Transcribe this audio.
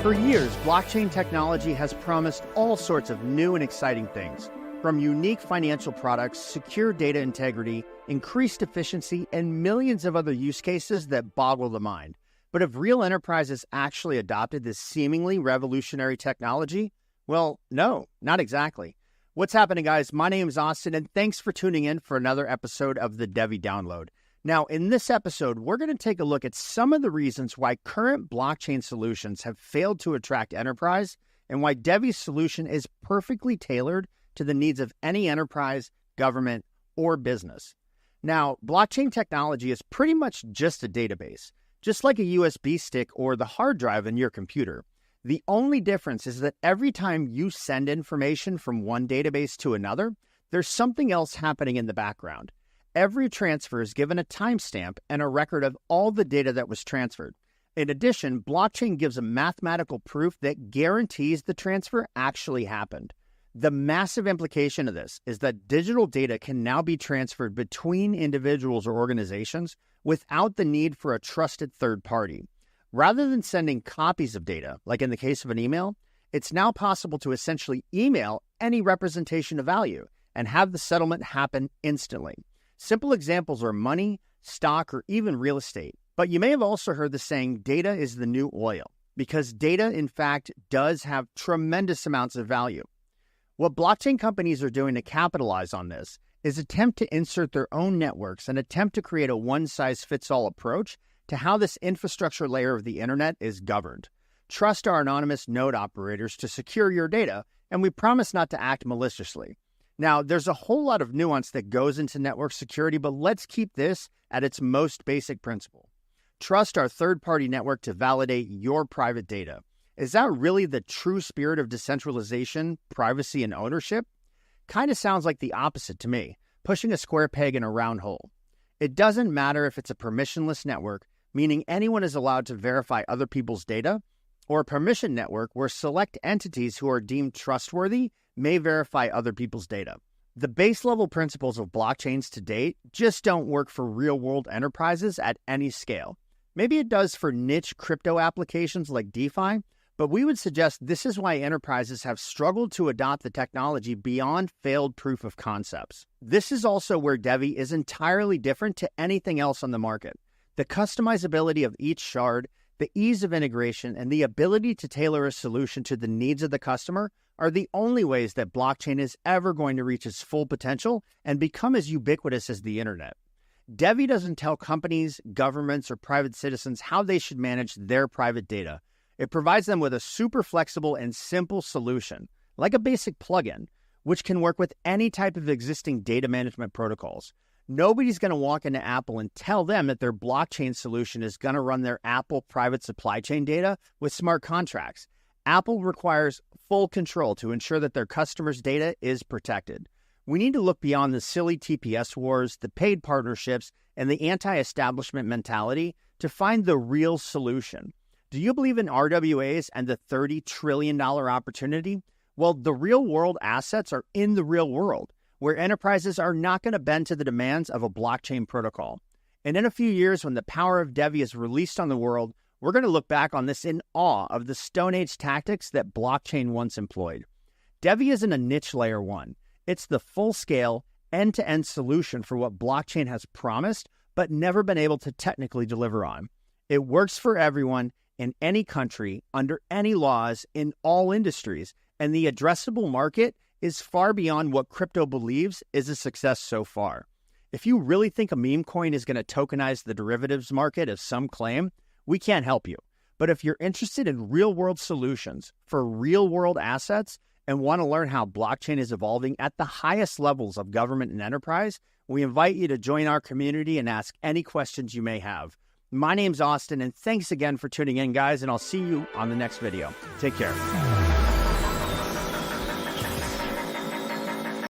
For years, blockchain technology has promised all sorts of new and exciting things, from unique financial products, secure data integrity, increased efficiency, and millions of other use cases that boggle the mind. But have real enterprises actually adopted this seemingly revolutionary technology? Well, no, not exactly. What's happening, guys? My name is Austin, and thanks for tuning in for another episode of the DevvE Download. Now, in this episode, we're going to take a look at some of the reasons why current blockchain solutions have failed to attract enterprise and why DevvE's solution is perfectly tailored to the needs of any enterprise, government, or business. Now, blockchain technology is pretty much just a database, just like a USB stick or the hard drive in your computer. The only difference is that every time you send information from one database to another, there's something else happening in the background. Every transfer is given a timestamp and a record of all the data that was transferred. In addition, blockchain gives a mathematical proof that guarantees the transfer actually happened. The massive implication of this is that digital data can now be transferred between individuals or organizations without the need for a trusted third party. Rather than sending copies of data, like in the case of an email, it's now possible to essentially email any representation of value and have the settlement happen instantly. Simple examples are money, stock, or even real estate. But you may have also heard the saying, data is the new oil, because data, in fact, does have tremendous amounts of value. What blockchain companies are doing to capitalize on this is attempt to insert their own networks and attempt to create a one-size-fits-all approach to how this infrastructure layer of the internet is governed. Trust our anonymous node operators to secure your data, and we promise not to act maliciously. Now, there's a whole lot of nuance that goes into network security, but let's keep this at its most basic principle. Trust our third-party network to validate your private data. Is that really the true spirit of decentralization, privacy, and ownership? Kind of sounds like the opposite to me, pushing a square peg in a round hole. It doesn't matter if it's a permissionless network, meaning anyone is allowed to verify other people's data, or a permission network where select entities who are deemed trustworthy may verify other people's data. The base level principles of blockchains to date just don't work for real-world enterprises at any scale. Maybe it does for niche crypto applications like DeFi, but we would suggest this is why enterprises have struggled to adopt the technology beyond failed proof of concepts. This is also where DevvE is entirely different to anything else on the market. The customizability of each shard, the ease of integration, and the ability to tailor a solution to the needs of the customer are the only ways that blockchain is ever going to reach its full potential and become as ubiquitous as the internet. DevvE doesn't tell companies, governments, or private citizens how they should manage their private data. It provides them with a super flexible and simple solution, like a basic plugin, which can work with any type of existing data management protocols. Nobody's going to walk into Apple and tell them that their blockchain solution is going to run their Apple private supply chain data with smart contracts. Apple requires full control to ensure that their customers' data is protected. We need to look beyond the silly TPS wars, the paid partnerships, and the anti-establishment mentality to find the real solution. Do you believe in RWAs and the $30 trillion opportunity? Well, the real-world assets are in the real world, where enterprises are not going to bend to the demands of a blockchain protocol. And in a few years, when the power of DevvE is released on the world, we're going to look back on this in awe of the Stone Age tactics that blockchain once employed. DevvE isn't a niche layer one. It's the full-scale, end-to-end solution for what blockchain has promised, but never been able to technically deliver on. It works for everyone, in any country, under any laws, in all industries, and the addressable market is far beyond what crypto believes is a success so far. If you really think a meme coin is going to tokenize the derivatives market, as some claim, we can't help you. But if you're interested in real-world solutions for real-world assets and want to learn how blockchain is evolving at the highest levels of government and enterprise, we invite you to join our community and ask any questions you may have. My name's Austin, and thanks again for tuning in, guys, and I'll see you on the next video. Take care.